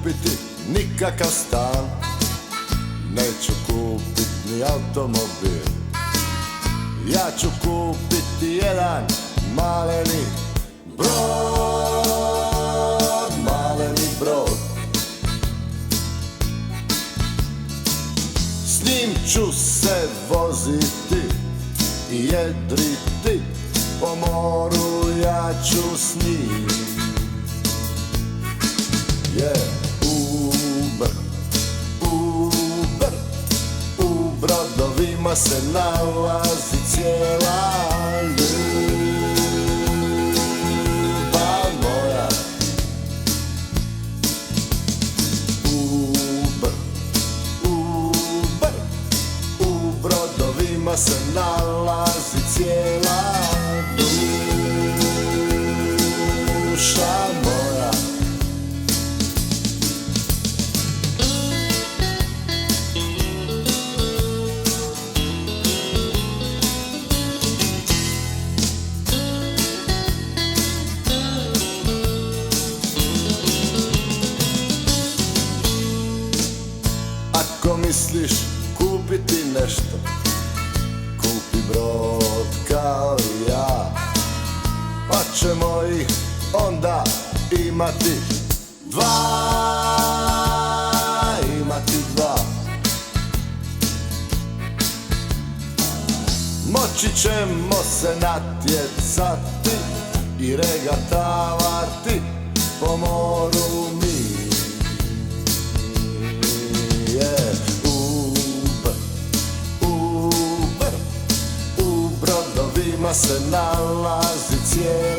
kupiti nikakav stan, neću kupit ni automobil. Ja ću kupiti jedan maleni brod, maleni brod. S njim ću se voziti i jedriti po moru, ja ću s njim. U brodovima se nalazi cijela ljubav moja. U brodovima se nalazi cijela duša moja. Ako misliš kupiti nešto, kupi brod kao i ja, pa ćemo ih onda imati dva, Moći ćemo se natjecati i regatavati po moru mi. U brodovima se nalazi cijela